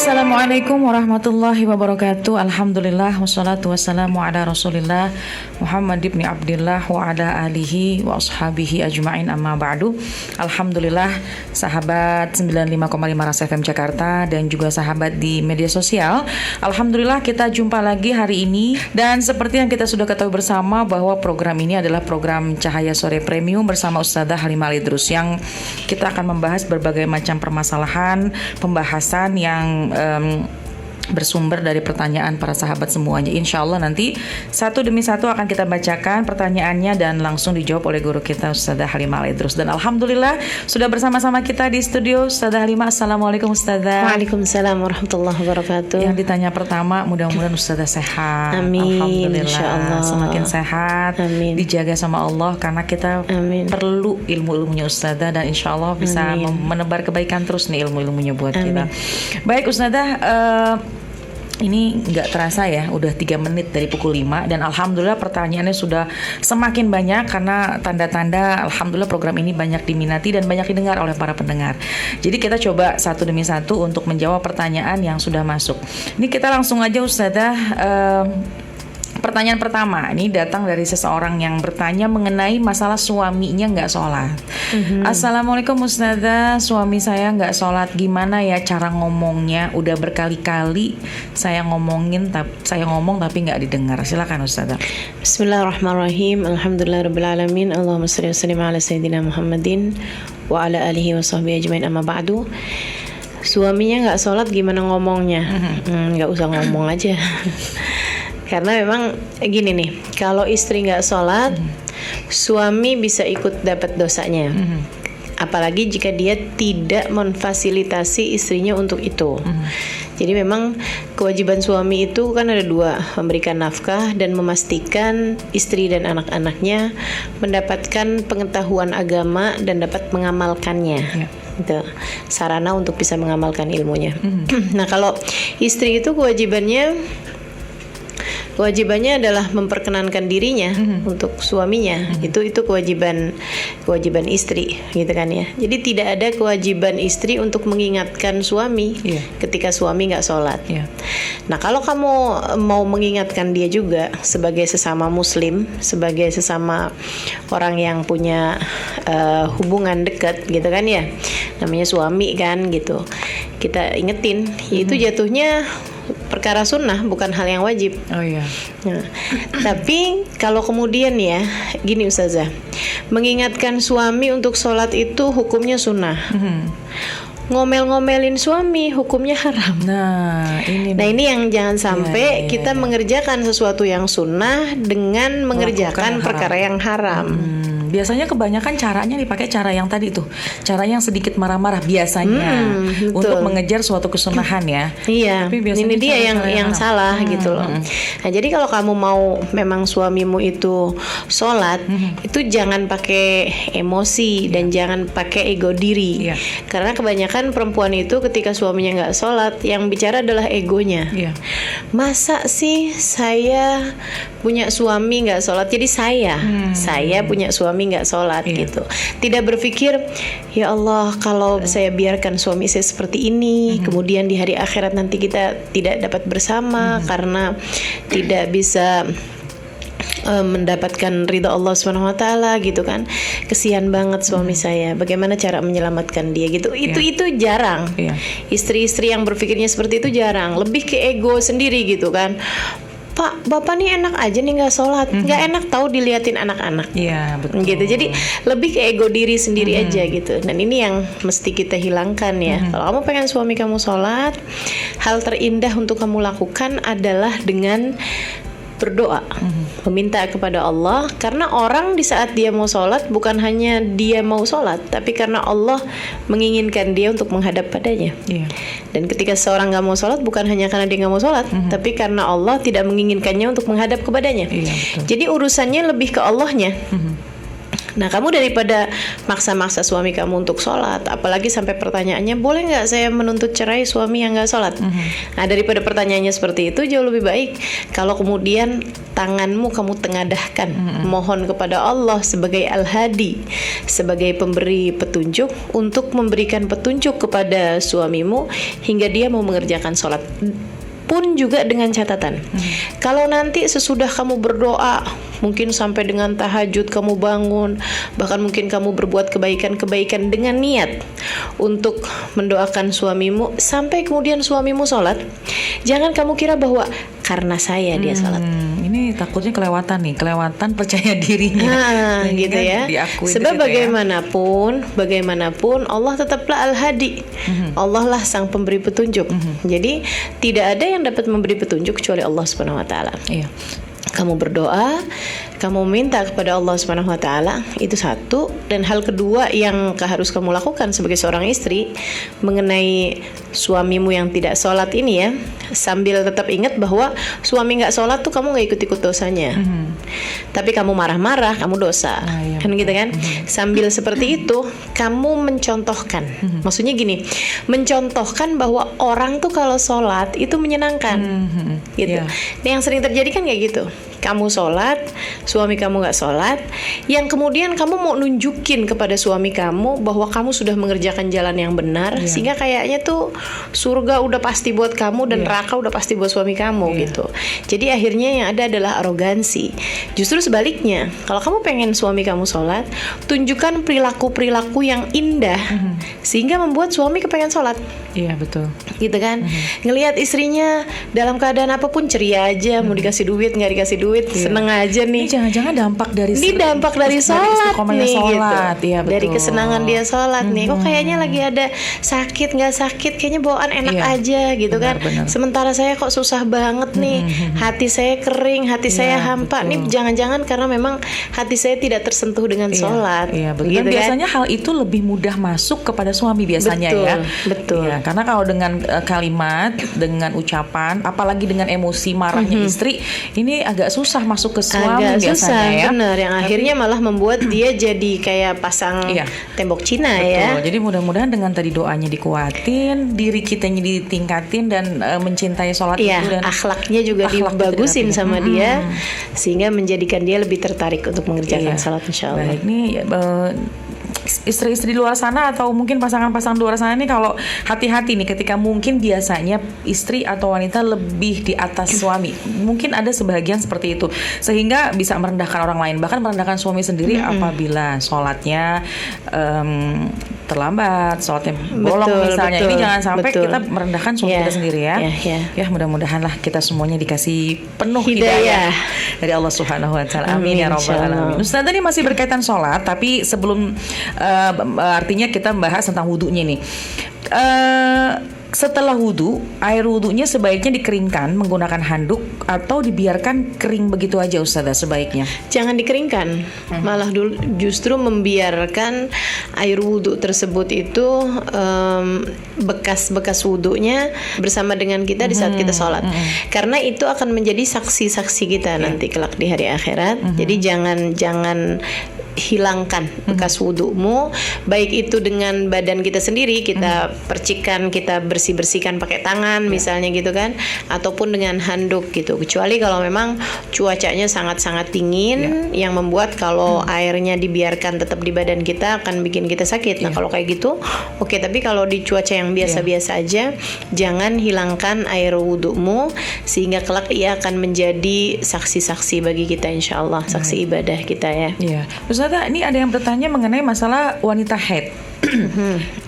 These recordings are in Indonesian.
Assalamualaikum warahmatullahi wabarakatuh. Alhamdulillah wassalatu wassalamu ala Rasulillah Muhammad ibn Abdillah wa ala alihi wa ashabihi ajma'in, amma ba'du. Alhamdulillah sahabat 95,5 Ras FM Jakarta dan juga sahabat di media sosial, alhamdulillah kita jumpa lagi hari ini. Dan seperti yang kita sudah ketahui bersama bahwa program ini adalah program Cahaya Sore Premium bersama Ustadzah Halimah Al Idrus, yang kita akan membahas berbagai macam permasalahan, pembahasan yang bersumber dari pertanyaan para sahabat semuanya. Insya Allah nanti satu demi satu akan kita bacakan pertanyaannya dan langsung dijawab oleh guru kita Ustadzah Halimah Al Idrus. Dan alhamdulillah sudah bersama-sama kita di studio Ustadzah Halimah. Assalamualaikum Ustadzah. Waalaikumsalam warahmatullahi wabarakatuh. Yang ditanya pertama, mudah-mudahan Ustadzah sehat. Amin. Alhamdulillah. Insyaallah. Semakin sehat. Amin. Dijaga sama Allah karena kita perlu ilmu-ilmunya Ustadzah, dan insya Allah bisa menebar kebaikan terus nih ilmu-ilmunya buat kita. Baik Ustadzah, ini nggak terasa ya, udah 3 menit dari pukul 5, dan alhamdulillah pertanyaannya sudah semakin banyak karena tanda-tanda alhamdulillah program ini banyak diminati dan banyak didengar oleh para pendengar. Jadi kita coba satu demi satu untuk menjawab pertanyaan yang sudah masuk. Ini kita langsung aja Ustadzah. Pertanyaan pertama ini datang dari seseorang yang bertanya mengenai masalah suaminya nggak sholat. Assalamualaikum Ustadzah, suami saya nggak sholat, gimana ya cara ngomongnya? Udah berkali-kali saya ngomong tapi nggak didengar. Silakan Ustadzah. Bismillahirrahmanirrahim. Alhamdulillahirabbil Allahumma shalli wa sallim ala sayyidina Muhammadin wa ala alihi wa sahbihi ajmain, amma ba'du. Suaminya nggak sholat, gimana ngomongnya? Nggak usah ngomong aja. Karena memang gini nih, kalau istri nggak sholat, suami bisa ikut dapat dosanya. Apalagi jika dia tidak memfasilitasi istrinya untuk itu. Jadi memang kewajiban suami itu kan ada 2, memberikan nafkah dan memastikan istri dan anak-anaknya mendapatkan pengetahuan agama dan dapat mengamalkannya. Itu sarana untuk bisa mengamalkan ilmunya. Nah, kalau istri itu kewajibannya adalah memperkenankan dirinya untuk suaminya. Itu kewajiban istri, gitu kan ya. Jadi tidak ada kewajiban istri untuk mengingatkan suami ketika suami nggak sholat. Nah, kalau kamu mau mengingatkan dia juga sebagai sesama muslim, sebagai sesama orang yang punya hubungan dekat, gitu kan ya, namanya suami kan, gitu. Kita ingetin, yaitu jatuhnya perkara sunnah, bukan hal yang wajib. Nah, tapi kalau kemudian ya, gini Ustazah, mengingatkan suami untuk sholat itu hukumnya sunnah. Ngomel-ngomelin suami hukumnya haram. Nah ini yang jangan sampai kita mengerjakan sesuatu yang sunnah dengan mengerjakan perkara yang haram. Biasanya kebanyakan caranya dipakai cara yang tadi tuh, cara yang sedikit marah-marah biasanya untuk mengejar suatu kesunahan ya. Iya. Tapi ini dia yang salah gitu loh. Nah, jadi kalau kamu mau memang suamimu itu sholat, itu jangan pakai emosi dan jangan pakai ego diri. Karena kebanyakan perempuan itu ketika suaminya nggak sholat, yang bicara adalah egonya. Masa sih saya punya suami nggak sholat, jadi saya punya suami nggak sholat gitu. Tidak berpikir, ya Allah, kalau saya biarkan suami saya seperti ini, kemudian di hari akhirat nanti kita tidak dapat bersama karena tidak bisa mendapatkan ridha Allah SWT gitu kan. Kesian banget suami saya, bagaimana cara menyelamatkan dia gitu. Itu jarang. Istri-istri yang berpikirnya seperti itu jarang. Lebih ke ego sendiri gitu kan. Pak, bapak nih enak aja nih nggak sholat, nggak enak tahu diliatin anak-anak. Iya, betul. Gitu. Jadi lebih ke ego diri sendiri aja gitu. Dan ini yang mesti kita hilangkan ya. Kalau kamu pengen suami kamu sholat, hal terindah untuk kamu lakukan adalah dengan berdoa, meminta kepada Allah. Karena orang di saat dia mau sholat, bukan hanya dia mau sholat, tapi karena Allah menginginkan dia untuk menghadap padanya. Dan ketika seorang gak mau sholat, bukan hanya karena dia gak mau sholat, tapi karena Allah tidak menginginkannya untuk menghadap kepadanya. Jadi urusannya lebih ke Allahnya. Nah, kamu daripada maksa-maksa suami kamu untuk sholat, apalagi sampai pertanyaannya, boleh nggak saya menuntut cerai suami yang nggak sholat? Nah, daripada pertanyaannya seperti itu, jauh lebih baik kalau kemudian tanganmu kamu tengadahkan, mohon kepada Allah sebagai Al-Hadi, sebagai pemberi petunjuk, untuk memberikan petunjuk kepada suamimu hingga dia mau mengerjakan sholat. Pun juga dengan catatan, kalau nanti sesudah kamu berdoa, mungkin sampai dengan tahajud kamu bangun, bahkan mungkin kamu berbuat kebaikan-kebaikan dengan niat untuk mendoakan suamimu, sampai kemudian suamimu sholat, jangan kamu kira bahwa karena saya dia sholat. Ini takutnya kelewatan percaya dirinya. Gitu ya. Sebab bagaimanapun Allah tetaplah Al-Hadi. Allah lah sang pemberi petunjuk. Jadi tidak ada yang dapat memberi petunjuk kecuali Allah Subhanahu wa taala. Iya. Kamu berdoa, kamu minta kepada Allah Subhanahu wa taala, itu satu. Dan hal kedua yang harus kamu lakukan sebagai seorang istri mengenai suamimu yang tidak sholat ini ya, sambil tetap ingat bahwa suami nggak sholat tuh kamu nggak ikut-ikut dosanya, tapi kamu marah-marah kamu dosa, kan gitu kan. Sambil seperti itu kamu mencontohkan, maksudnya gini, mencontohkan bahwa orang tuh kalau sholat itu menyenangkan, gitu. Nah, yang sering terjadi kan kayak gitu. Kamu sholat, suami kamu nggak sholat, yang kemudian kamu mau nunjukin kepada suami kamu bahwa kamu sudah mengerjakan jalan yang benar, sehingga kayaknya tuh surga udah pasti buat kamu dan neraka udah pasti buat suami kamu, gitu. Jadi akhirnya yang ada adalah arogansi. Justru sebaliknya, kalau kamu pengen suami kamu sholat, tunjukkan perilaku-perilaku yang indah, sehingga membuat suami kepengen sholat. Iya, betul. Gitu kan. Ngelihat istrinya dalam keadaan apapun ceria aja, mau dikasih duit nggak dikasih duit, seneng aja nih. Ini jangan-jangan dampak dari sholat nih, sholat. Gitu. Iya, betul. Dari kesenangan dia sholat nih. Kok kayaknya lagi ada sakit nggak sakit, kayaknya bawaan enak aja gitu, benar, kan. Sementara saya kok susah banget nih, hati saya kering, hati saya hampa. Nih jangan-jangan karena memang hati saya tidak tersentuh dengan sholat. Iya, betul. Dan biasanya hal itu lebih mudah masuk kepada suami biasanya. Betul. Ya, karena kalau dengan kalimat, dengan ucapan, apalagi dengan emosi marahnya istri, ini agak susah masuk ke suami biasanya, susah, ya. Bener, yang akhirnya malah membuat dia jadi kayak pasang tembok Cina. Betul. Ya. Jadi mudah-mudahan dengan tadi doanya dikuatin, diri kitanya ditingkatin dan mencintai sholat itu, dan akhlaknya juga dibagusin sama dia, sehingga menjadikan dia lebih tertarik untuk mengerjakan sholat, insyaallah. Baik, nih istri-istri di luar sana atau mungkin pasangan-pasangan di luar sana nih, kalau hati-hati nih ketika mungkin biasanya istri atau wanita lebih di atas suami. Mungkin ada sebagian seperti itu sehingga bisa merendahkan orang lain, bahkan merendahkan suami sendiri apabila sholatnya terlambat, sholatnya bolong misalnya. Ini jangan sampai kita merendahkan suami kita sendiri ya. Ya, mudah-mudahan lah kita semuanya dikasih penuh hidayah dari Allah Subhanahu wa taala. Amin ya rabbal alamin. Ustaz, tadi masih berkaitan sholat, tapi sebelum artinya kita membahas tentang wudunya nih. Setelah wudu, air wudunya sebaiknya dikeringkan menggunakan handuk atau dibiarkan kering begitu aja, Ustazah, sebaiknya? Jangan dikeringkan, malah justru membiarkan air wudu tersebut itu bekas-bekas wudunya bersama dengan kita di saat kita sholat, karena itu akan menjadi saksi-saksi kita nanti kelak di hari akhirat. Jadi jangan hilangkan bekas wudumu, baik itu dengan badan kita sendiri, kita percikan, kita bersihkan pakai tangan misalnya gitu kan, ataupun dengan handuk gitu, kecuali kalau memang cuacanya sangat-sangat dingin yang membuat kalau airnya dibiarkan tetap di badan kita akan bikin kita sakit. Nah, kalau kayak gitu oke, tapi kalau di cuaca yang biasa-biasa aja, jangan hilangkan air wudumu, sehingga kelak ia akan menjadi saksi-saksi bagi kita, insyaallah, saksi ibadah kita ya. Iya. Ustazah, ini ada yang bertanya mengenai masalah wanita haid.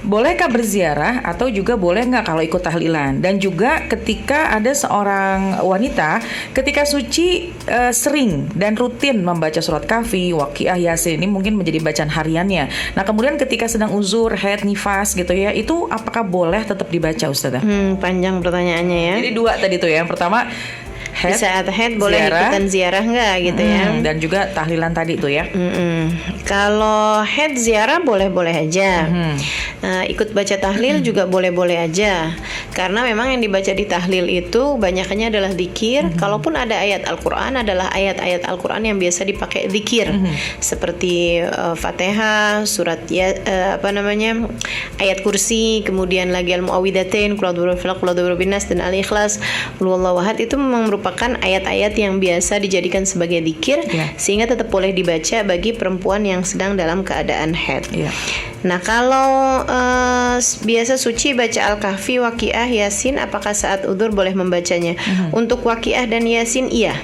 Bolehkah berziarah atau juga boleh nggak kalau ikut tahlilan? Dan juga ketika ada seorang wanita ketika suci sering dan rutin membaca surat Kahfi, Waqiah, Yasin, ini mungkin menjadi bacaan hariannya. Nah, kemudian ketika sedang uzur, haid, nifas gitu ya, itu apakah boleh tetap dibaca, Ustazah? Panjang pertanyaannya ya. Jadi dua tadi tuh ya. Yang pertama, Haid, di saat haid boleh ziarah. ikutan ziarah nggak gitu ya. Dan juga tahlilan tadi tuh ya. Kalau haid ziarah boleh-boleh aja. Ikut baca tahlil juga boleh-boleh aja. Karena memang yang dibaca di tahlil itu banyaknya adalah zikir. Kalaupun ada ayat Al-Qur'an adalah ayat-ayat Al-Qur'an yang biasa dipakai zikir. Seperti Fatihah, surat ayat kursi, kemudian lagi Al-Muawwidzatain, Qul a'udzu birabbil falaq, Qul a'udzu birabbin nas, dan Al-Ikhlas, Qul huwallahu ahad. Itu memang merupakan ayat-ayat yang biasa dijadikan sebagai zikir, sehingga tetap boleh dibaca bagi perempuan yang sedang dalam keadaan haid. Nah, kalau biasa suci baca Al-Kahfi, Waqiah, Yasin, apakah saat udzur boleh membacanya? Untuk Waqiah dan Yasin iya.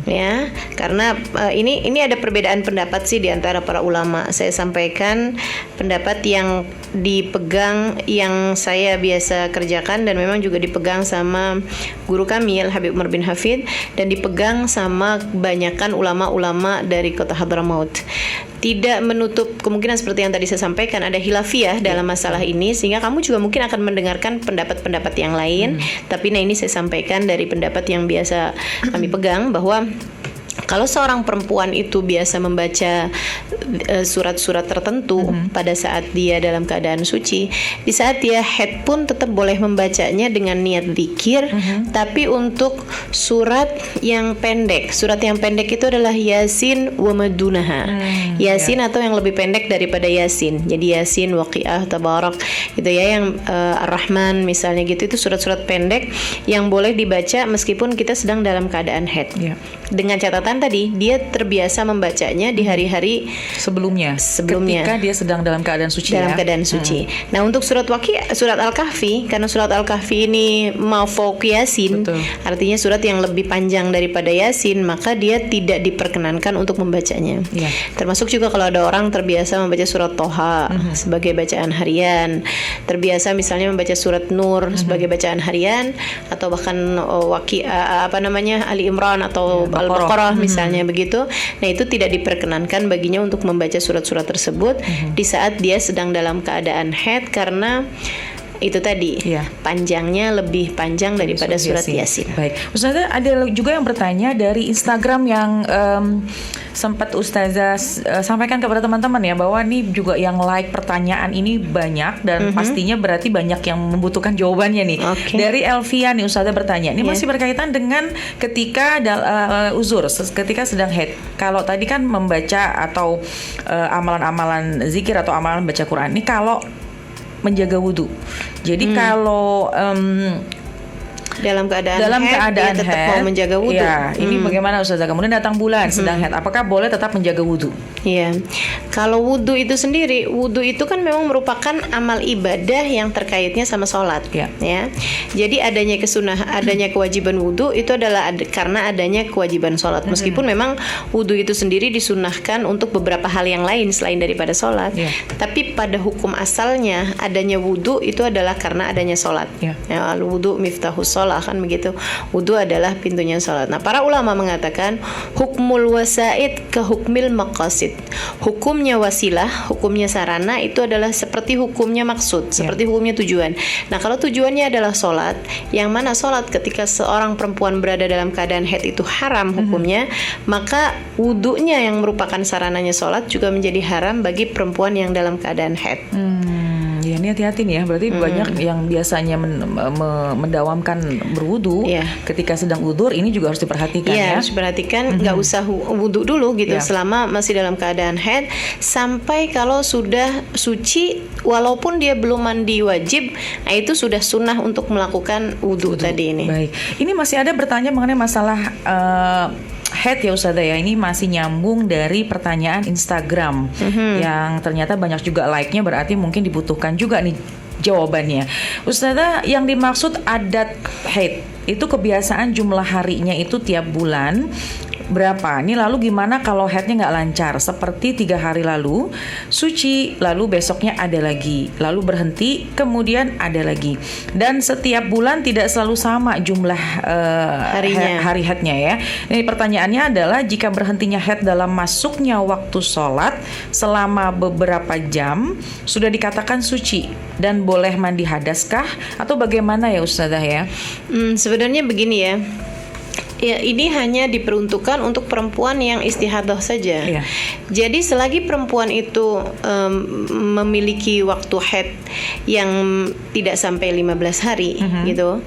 Ya, karena ini ada perbedaan pendapat sih di antara para ulama. Saya sampaikan pendapat yang dipegang, yang saya biasa kerjakan dan memang juga dipegang sama guru kami Al-Habib Umar bin Hafid, dan dipegang sama kebanyakan ulama-ulama dari kota Hadramaut. Tidak menutup kemungkinan seperti yang tadi saya sampaikan ada khilafiyah dalam masalah ini, sehingga kamu juga mungkin akan mendengarkan pendapat-pendapat yang lain. Tapi ini saya sampaikan dari pendapat yang biasa kami pegang, bahwa kalau seorang perempuan itu biasa membaca surat-surat tertentu pada saat dia dalam keadaan suci, di saat dia haid pun tetap boleh membacanya dengan niat zikir, tapi untuk surat yang pendek. Surat yang pendek itu adalah Yasin wa madunaha. Yasin atau yang lebih pendek daripada Yasin. Jadi Yasin, Waqiah, Tabarak gitu ya, yang Ar-Rahman misalnya gitu, itu surat-surat pendek yang boleh dibaca meskipun kita sedang dalam keadaan haid. Dengan catatan tadi dia terbiasa membacanya di hari-hari sebelumnya ketika dia sedang dalam keadaan suci. Keadaan suci. Nah, untuk surat surat Al-Kahfi, karena surat Al-Kahfi ini mafauq Yasin, artinya surat yang lebih panjang daripada Yasin, maka dia tidak diperkenankan untuk membacanya. Termasuk juga kalau ada orang terbiasa membaca surat Toha sebagai bacaan harian, terbiasa misalnya membaca surat Nur sebagai bacaan harian, atau bahkan Ali Imran atau Al-Baqarah misalnya begitu. Nah, itu tidak diperkenankan baginya untuk membaca surat-surat tersebut di saat dia sedang dalam keadaan haid, karena itu tadi panjangnya lebih panjang daripada surat Yasin. Baik, Ustazah, ada juga yang bertanya dari Instagram yang sempat Ustazah sampaikan kepada teman-teman ya, bahwa ini juga yang like pertanyaan ini banyak dan pastinya berarti banyak yang membutuhkan jawabannya nih. Dari Elvia nih, Ustazah bertanya, ini masih berkaitan dengan ketika uzur, ketika sedang haid. Kalau tadi kan membaca atau amalan-amalan zikir atau amalan baca Quran, ini kalau menjaga wudhu. Jadi kalau dalam keadaan haid dia tetap mau menjaga wudhu. Ini bagaimana Ustazah? Kemudian datang bulan sedang haid, apakah boleh tetap menjaga wudhu? Kalau wudhu itu sendiri, wudhu itu kan memang merupakan amal ibadah yang terkaitnya sama sholat. Jadi adanya kewajiban wudhu itu adalah karena adanya kewajiban sholat. Meskipun memang wudhu itu sendiri disunahkan untuk beberapa hal yang lain selain daripada sholat. Tapi pada hukum asalnya adanya wudhu itu adalah karena adanya sholat. Wudhu miftahus sholat, kan begitu. Wudhu adalah pintunya sholat. Nah, para ulama mengatakan hukmul wasaid ke hukmil maqasid. Hukumnya wasilah, hukumnya sarana itu adalah seperti hukumnya maksud, seperti hukumnya tujuan. Nah, kalau tujuannya adalah sholat, yang mana sholat ketika seorang perempuan berada dalam keadaan haid itu haram hukumnya, maka wudhunya yang merupakan sarananya sholat juga menjadi haram bagi perempuan yang dalam keadaan haid. Ini hati-hati nih ya, berarti banyak yang biasanya mendawamkan berwudu ketika sedang udzur, ini juga harus diperhatikan harus diperhatikan, nggak usah wudu dulu gitu selama masih dalam keadaan haid, sampai kalau sudah suci walaupun dia belum mandi wajib, nah itu sudah sunnah untuk melakukan wudu tadi ini. Baik, ini masih ada bertanya mengenai masalah haid ya Ustazah ya. Ini masih nyambung dari pertanyaan Instagram yang ternyata banyak juga like-nya, berarti mungkin dibutuhkan juga nih jawabannya. Ustazah, yang dimaksud adat haid itu kebiasaan jumlah harinya itu tiap bulan berapa? Ini lalu gimana kalau haidnya nggak lancar? Seperti 3 hari lalu suci, lalu besoknya ada lagi, lalu berhenti, kemudian ada lagi. Dan setiap bulan tidak selalu sama jumlah hari haidnya ya. Ini pertanyaannya adalah, jika berhentinya haid dalam masuknya waktu sholat selama beberapa jam, sudah dikatakan suci dan boleh mandi hadaskah? Atau bagaimana ya Ustazah ya? Sebenarnya begini ya. Ya, ini hanya diperuntukkan untuk perempuan yang istihadah saja. Iya. Jadi selagi perempuan itu memiliki waktu haid yang tidak sampai 15 hari gitu,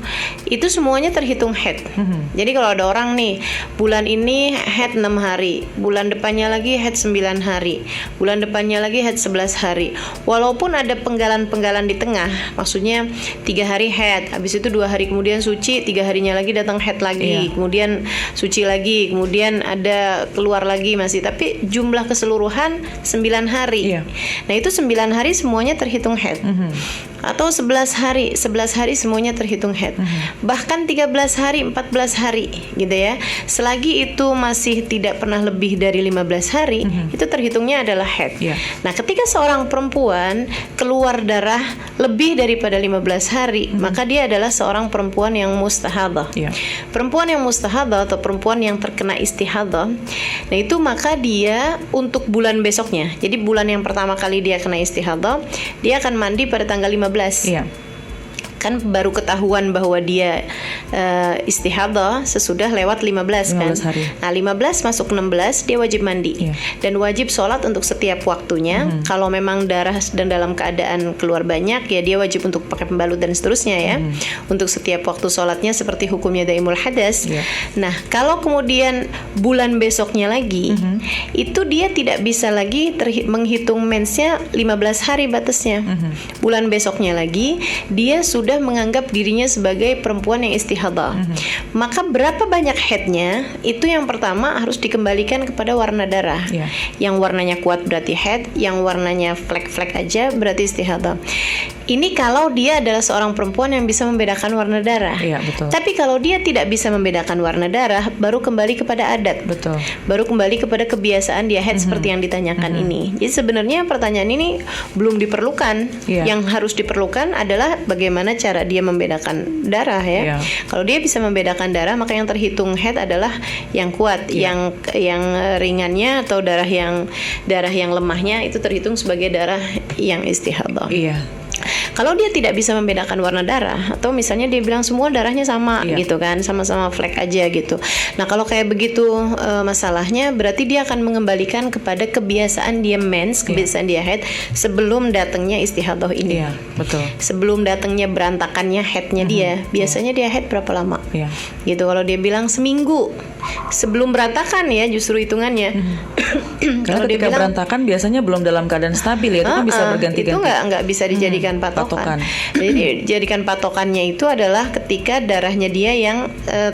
itu semuanya terhitung haid. Jadi kalau ada orang nih, bulan ini haid 6 hari, bulan depannya lagi haid 9 hari, bulan depannya lagi haid 11 hari. Walaupun ada penggalan-penggalan di tengah, maksudnya 3 hari haid, habis itu 2 hari kemudian suci, 3 harinya lagi datang haid lagi, kemudian suci lagi, kemudian ada keluar lagi masih, tapi jumlah keseluruhan 9 hari. Nah itu 9 hari semuanya terhitung haid. Atau 11 hari semuanya terhitung haid. Bahkan 13 hari, 14 hari gitu ya. Selagi itu masih tidak pernah lebih dari 15 hari, itu terhitungnya adalah haid. Nah, ketika seorang perempuan keluar darah lebih daripada 15 hari, maka dia adalah seorang perempuan yang mustahadah. Perempuan yang mustahadah atau perempuan yang terkena istihadah. Nah, itu maka dia untuk bulan besoknya. Jadi bulan yang pertama kali dia kena istihadah, dia akan mandi pada tanggal 15. Kan baru ketahuan bahwa dia istihadah sesudah lewat 15 kan. hari. Nah, 15 masuk 16 dia wajib mandi. Dan wajib sholat untuk setiap waktunya. Kalau memang darah dan dalam keadaan keluar banyak, ya dia wajib untuk pakai pembalut dan seterusnya ya. Untuk setiap waktu sholatnya seperti hukumnya daimul hadas. Nah, kalau kemudian bulan besoknya lagi, itu dia tidak bisa lagi menghitung mensnya 15 hari batasnya. Bulan besoknya lagi dia sudah menganggap dirinya sebagai perempuan yang istihadah. Maka berapa banyak haidnya, itu yang pertama harus dikembalikan kepada warna darah. Yang warnanya kuat berarti haid, yang warnanya flek-flek aja berarti istihadah. Ini kalau dia adalah seorang perempuan yang bisa membedakan warna darah. Betul. Tapi kalau dia tidak bisa membedakan warna darah, baru kembali kepada adat. Betul. Baru kembali kepada kebiasaan dia haid seperti yang ditanyakan ini. Jadi sebenarnya pertanyaan ini belum diperlukan. Yang harus diperlukan adalah bagaimana cara dia membedakan darah ya. Kalau dia bisa membedakan darah, maka yang terhitung haid adalah yang kuat. Yang ringannya atau darah yang lemahnya itu terhitung sebagai darah yang istihadah. Kalau dia tidak bisa membedakan warna darah, atau misalnya dia bilang semua darahnya sama gitu kan, sama-sama flek aja gitu. Nah, kalau kayak begitu masalahnya, berarti dia akan mengembalikan kepada kebiasaan dia mens, kebiasaan dia haid sebelum datangnya istihadah ini. Betul. Sebelum datangnya berantakannya haidnya dia, biasanya dia haid berapa lama? Gitu. Kalau dia bilang seminggu sebelum berantakan ya, justru hitungannya. Karena ketika berantakan biasanya belum dalam keadaan stabil ya, itu kan bisa berganti-ganti. Itu nggak bisa dijadikan patokan. Jadi jadikan patokannya itu adalah ketika darahnya dia yang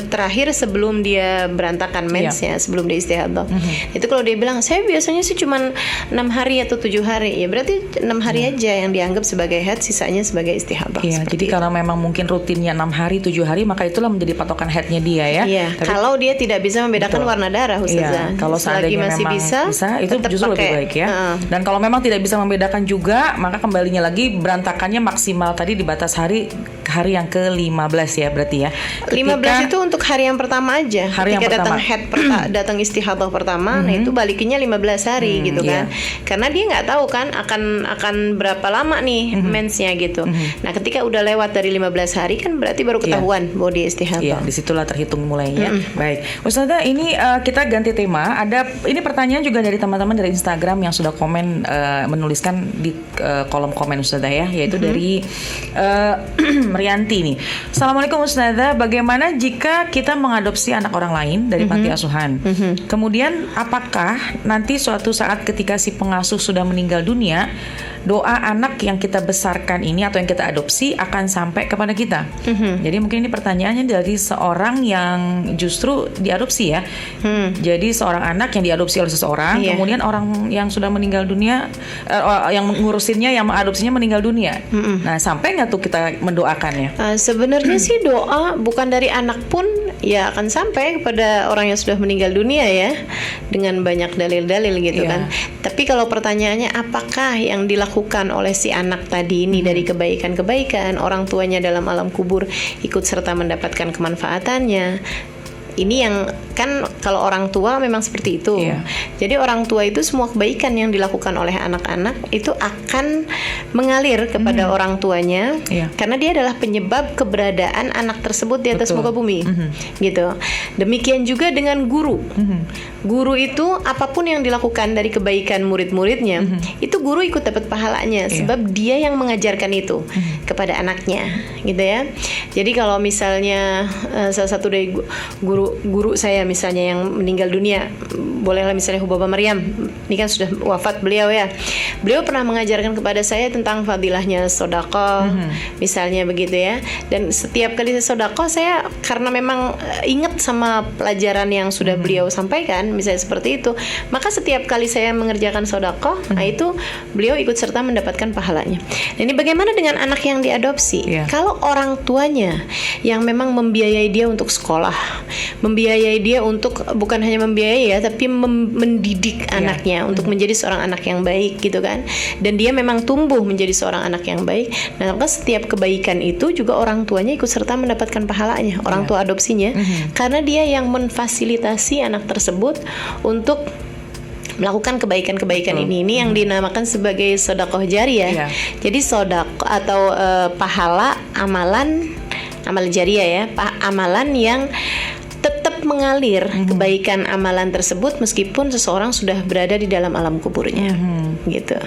terakhir sebelum dia berantakan mensnya, sebelum dia istihadah. Itu kalau dia bilang saya biasanya sih cuma 6 hari atau 7 hari, ya berarti 6 hari aja yang dianggap sebagai haid, sisanya sebagai istihadah. Jadi kalau memang mungkin rutinnya 6 hari, 7 hari, maka itulah menjadi patokan haidnya dia ya. Kalau dia tidak bisa membedakan warna darah, Ustazah. Kalau seandainya masih memang bisa, itu justru lebih baik ya. Dan kalau memang tidak bisa membedakan juga, maka kembalinya lagi berantakannya maksimal tadi di batas hari yang ke-15 ya berarti ya. 15 itu untuk hari yang pertama aja. Ketika datang haid datang istihadah pertama, nah itu balikinnya 15 hari gitu kan. Karena dia nggak tahu kan akan berapa lama nih mensnya gitu. Nah, ketika udah lewat dari 15 hari kan berarti baru ketahuan bahwa dia istihadah. Disitulah terhitung mulainya. Baik, Ustazah, ini kita ganti tema. Ini pertanyaan juga dari teman-teman dari Instagram yang sudah komen, menuliskan di kolom komen Ustazah ya, yaitu dari Rianti nih. Assalamualaikum Ustazah, bagaimana jika kita mengadopsi anak orang lain dari panti asuhan? Kemudian apakah nanti suatu saat ketika si pengasuh sudah meninggal dunia, doa anak yang kita besarkan ini atau yang kita adopsi akan sampai kepada kita? Jadi mungkin ini pertanyaannya dari seorang yang justru diadopsi ya. Jadi seorang anak yang diadopsi oleh seseorang, kemudian orang yang sudah meninggal dunia, yang ngurusinnya, yang mengadopsinya meninggal dunia. Nah, sampai nggak tuh kita mendoakannya? Sebenarnya sih doa bukan dari anak pun ya akan sampai kepada orang yang sudah meninggal dunia ya, dengan banyak dalil-dalil gitu kan. Tapi kalau pertanyaannya apakah yang dilakukan oleh si anak tadi ini dari kebaikan-kebaikan, orang tuanya dalam alam kubur ikut serta mendapatkan kemanfaatannya, ini yang kan kalau orang tua memang seperti itu. Jadi orang tua itu semua kebaikan yang dilakukan oleh anak-anak itu akan mengalir kepada orang tuanya, karena dia adalah penyebab keberadaan anak tersebut di atas muka bumi. Gitu. Demikian juga dengan guru. Guru itu apapun yang dilakukan dari kebaikan murid-muridnya, itu guru ikut dapat pahalanya sebab dia yang mengajarkan itu kepada anaknya, gitu ya. Jadi kalau misalnya salah satu dari guru saya misalnya yang meninggal dunia, bolehlah misalnya Hubaba Maryam, ini kan sudah wafat beliau ya. Beliau pernah mengajarkan kepada saya tentang fadilahnya sedekah, misalnya begitu ya. Dan setiap kali saya sedekah, saya karena memang ingat sama pelajaran yang sudah beliau sampaikan, misalnya seperti itu, maka setiap kali saya mengerjakan sedekah, nah itu beliau ikut serta mendapatkan pahalanya. Nah, ini bagaimana dengan anak yang diadopsi? Kalau orang tuanya yang memang membiayai dia untuk sekolah, membiayai dia untuk bukan hanya membiayai ya, tapi mendidik anaknya untuk menjadi seorang anak yang baik, gitu kan? Dan dia memang tumbuh menjadi seorang anak yang baik. Nah, maka setiap kebaikan itu juga orang tuanya ikut serta mendapatkan pahalanya, orang tua adopsinya, karena dia yang memfasilitasi anak tersebut untuk melakukan kebaikan-kebaikan ini yang dinamakan sebagai sedekah jariyah. Jadi sedekah atau pahala amal jariyah ya, amalan yang tetap mengalir, kebaikan amalan tersebut meskipun seseorang sudah berada di dalam alam kuburnya, gitu.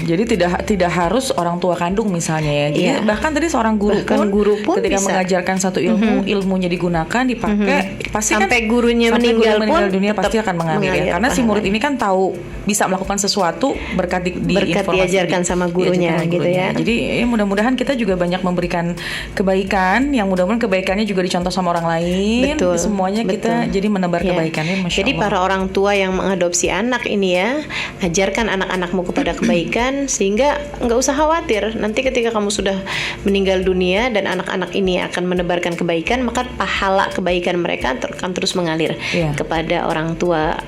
Jadi tidak harus orang tua kandung misalnya ya. Jadi bahkan tadi seorang guru pun ketika bisa mengajarkan satu ilmunya digunakan, dipakai, pasti sampai gurunya meninggal dunia pasti akan mengalir ya. Karena si murid ini kan tahu bisa melakukan sesuatu berkat diajarkan sama gurunya, gitu ya. Jadi mudah-mudahan kita juga banyak memberikan kebaikan, yang mudah-mudahan kebaikannya juga dicontoh sama orang lain. Semuanya kita jadi menebar kebaikannya, Masya Jadi Allah. para orang tua yang mengadopsi anak ini ya, ajarkan anak-anakmu kepada kebaikan, sehingga nggak usah khawatir nanti ketika kamu sudah meninggal dunia dan anak-anak ini akan menebarkan kebaikan, maka pahala kebaikan mereka akan terus mengalir kepada orang tua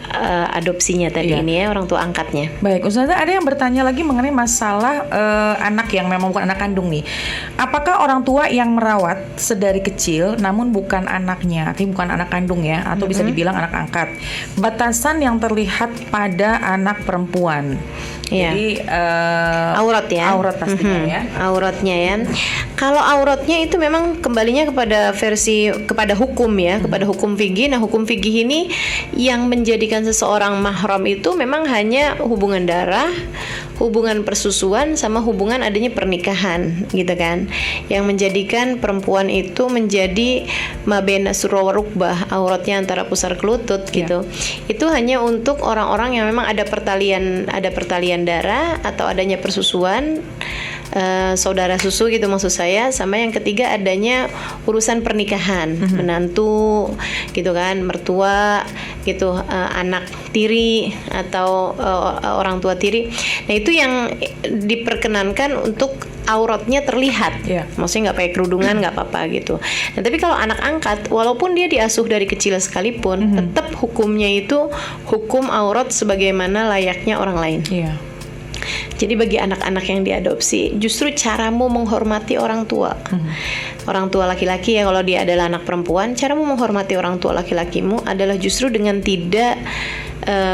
adopsinya tadi ini ya, orang tua angkatnya. Baik, Ustazah, ada yang bertanya lagi mengenai masalah anak yang memang bukan anak kandung nih. Apakah orang tua yang merawat sedari kecil namun bukan anaknya, artinya bukan anak kandung ya, atau bisa dibilang anak angkat, batasan yang terlihat pada anak perempuan? Jadi aurat ya, aurat pastinya ya, auratnya ya. Kalau auratnya itu memang kembalinya kepada hukum ya, kepada hukum fikih. Nah, hukum fikih ini yang menjadikan seseorang mahram itu memang hanya hubungan darah, hubungan persusuan, sama hubungan adanya pernikahan, gitu kan. Yang menjadikan perempuan itu menjadi mabena surra wa rukbah, auratnya antara pusar ke lutut, gitu. Itu hanya untuk orang-orang yang memang ada pertalian darah atau adanya persusuan, saudara susu gitu maksud saya. Sama yang ketiga adanya urusan pernikahan, menantu gitu kan, mertua gitu, anak tiri atau orang tua tiri. Nah, itu yang diperkenankan untuk auratnya terlihat, maksudnya nggak pakai kerudungan, nggak apa-apa gitu. Nah, tapi kalau anak angkat, walaupun dia diasuh dari kecil sekalipun, tetap hukumnya itu hukum aurat sebagaimana layaknya orang lain. Jadi bagi anak-anak yang diadopsi, justru caramu menghormati orang tua. Orang tua laki-laki ya, kalau dia adalah anak perempuan, caramu menghormati orang tua laki-lakimu adalah justru dengan tidak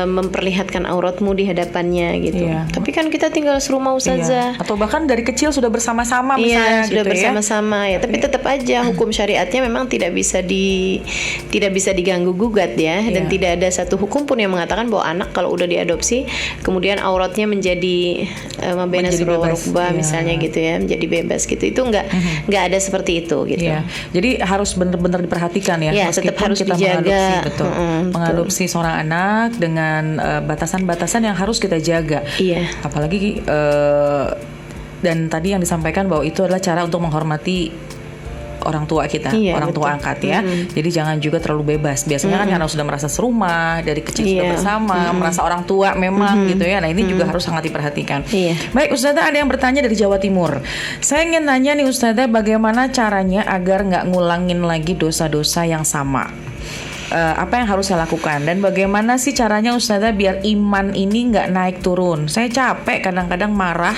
memperlihatkan auratmu di hadapannya gitu. Tapi kan kita tinggal serumah Ustazah. Atau bahkan dari kecil sudah bersama-sama misalnya sudah gitu bersama-sama ya. Tapi tetap aja hukum syariatnya memang tidak bisa diganggu gugat ya. Dan tidak ada satu hukum pun yang mengatakan bahwa anak kalau udah diadopsi kemudian auratnya menjadi mabena surra wa rukbah misalnya gitu ya, menjadi bebas gitu. Itu nggak ada seperti itu gitu. Jadi harus benar-benar diperhatikan ya. Tetap harus kita dijaga. Mengadopsi seorang anak dengan batasan-batasan yang harus kita jaga. Apalagi dan tadi yang disampaikan bahwa itu adalah cara untuk menghormati orang tua kita, orang tua angkat ya. Jadi jangan juga terlalu bebas. Biasanya kan karena sudah merasa serumah dari kecil sudah bersama, merasa orang tua memang gitu ya. Nah, ini juga harus sangat diperhatikan. Baik, Ustazah, ada yang bertanya dari Jawa Timur. Saya ingin nanya nih Ustazah, bagaimana caranya agar nggak ngulangin lagi dosa-dosa yang sama? Apa yang harus saya lakukan dan bagaimana sih caranya Ustazah biar iman ini nggak naik turun? Saya capek kadang-kadang marah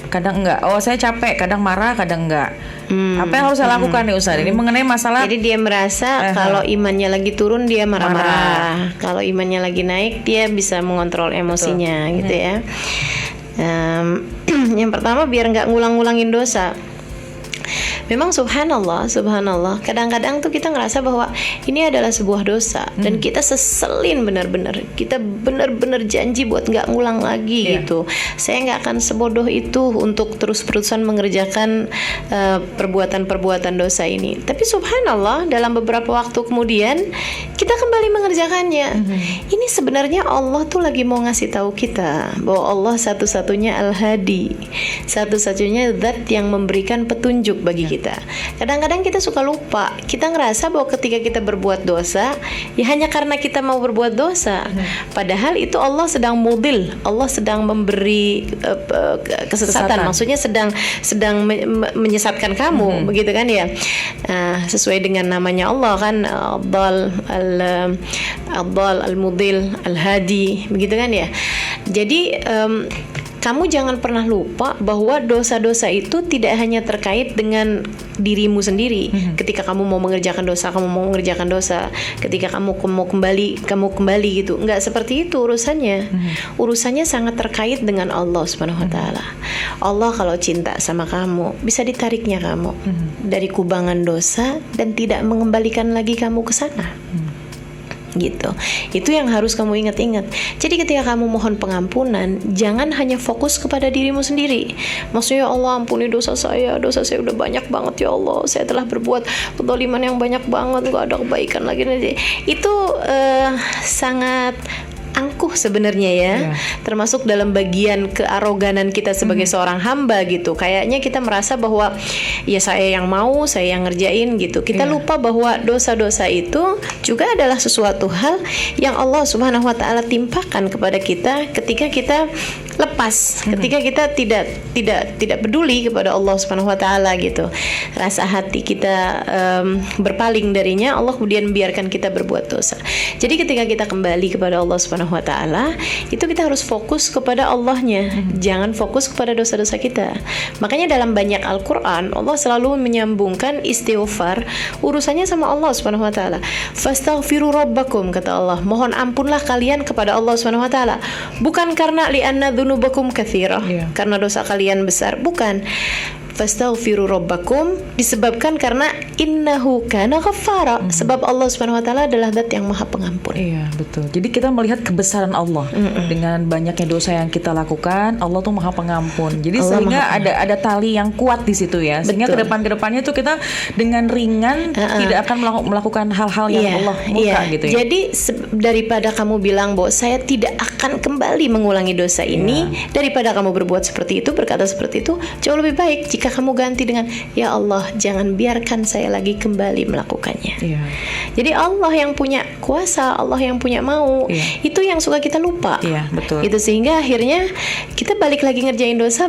kadang enggak. Oh, saya capek, kadang marah, kadang enggak. Apa yang harus saya lakukan nih Ustaz? Ini mengenai masalah. Jadi dia merasa kalau imannya lagi turun dia marah-marah. Kalau imannya lagi naik dia bisa mengontrol emosinya. Gitu ya. Yang pertama biar nggak ngulang-ngulangin dosa. Memang subhanallah, kadang-kadang tuh kita ngerasa bahwa ini adalah sebuah dosa dan kita seselin benar-benar. Kita benar-benar janji buat nggak ngulang lagi gitu. Saya nggak akan sebodoh itu untuk terus-terusan mengerjakan perbuatan-perbuatan dosa ini. Tapi subhanallah dalam beberapa waktu kemudian kita kembali mengerjakannya. Ini sebenarnya Allah tuh lagi mau ngasih tahu kita bahwa Allah satu-satunya Al-Hadi, satu-satunya zat yang memberikan petunjuk bagi kita. Kadang-kadang kita suka lupa. Kita ngerasa bahwa ketika kita berbuat dosa, ya hanya karena kita mau berbuat dosa. Padahal itu Allah sedang mudil, Allah sedang memberi kesesatan. Maksudnya sedang menyesatkan kamu, begitu kan ya? Sesuai dengan namanya Allah kan, Ad-Dal, Al-Mudil, Al-Hadi, begitu kan ya? Jadi kamu jangan pernah lupa bahwa dosa-dosa itu tidak hanya terkait dengan dirimu sendiri. Ketika kamu mau mengerjakan dosa, kamu mau mengerjakan dosa. Ketika kamu mau kembali, kamu kembali gitu. Enggak seperti itu urusannya. Urusannya sangat terkait dengan Allah Subhanahu wa taala. Allah kalau cinta sama kamu, bisa ditariknya kamu dari kubangan dosa dan tidak mengembalikan lagi kamu ke sana. Gitu. Itu yang harus kamu ingat-ingat. Jadi ketika kamu mohon pengampunan, jangan hanya fokus kepada dirimu sendiri. Maksudnya, ya Allah ampuni dosa saya udah banyak banget ya Allah, saya telah berbuat kezaliman yang banyak banget, gak ada kebaikan lagi. Itu sangat angkuh sebenarnya ya. Termasuk dalam bagian kearoganan kita sebagai seorang hamba gitu. Kayaknya kita merasa bahwa ya saya yang mau, saya yang ngerjain gitu. Kita lupa bahwa dosa-dosa itu juga adalah sesuatu hal yang Allah Subhanahu wa taala timpakan kepada kita ketika kita lepas, ketika kita tidak peduli kepada Allah Subhanahu wa taala gitu. Rasa hati kita berpaling darinya, Allah kemudian biarkan kita berbuat dosa. Jadi ketika kita kembali kepada Allah Subhanahu wa taala, itu kita harus fokus kepada Allahnya, jangan fokus kepada dosa-dosa kita. Makanya dalam banyak Al-Qur'an Allah selalu menyambungkan istighfar urusannya sama Allah Subhanahu wa taala. Fastaghfiru rabbakum, kata Allah, mohon ampunlah kalian kepada Allah Subhanahu wa taala. Bukan karena li'anna dzunubakum katsirah, karena dosa kalian besar, bukan. Fastaghfiru rabbakum disebabkan karena innahu kana ghaffara, sebab Allah Subhanahu wa taala adalah zat yang Maha Pengampun. Iya, betul. Jadi kita melihat kebesaran Allah dengan banyaknya dosa yang kita lakukan, Allah tuh Maha Pengampun. Jadi Allah sehingga ada tali yang kuat di situ ya. Sehingga kedepannya tuh kita dengan ringan tidak akan melakukan hal-hal yang Allah murka gitu ya. Jadi daripada kamu bilang bahwa saya tidak akan kembali mengulangi dosa ini, daripada kamu berbuat seperti itu, berkata seperti itu, jauh lebih baik jika kamu ganti dengan, ya Allah jangan biarkan saya lagi kembali melakukannya. Jadi Allah yang punya kuasa, Allah yang punya mau. Itu yang suka kita lupa. Betul. Itu sehingga akhirnya kita balik lagi ngerjain dosa,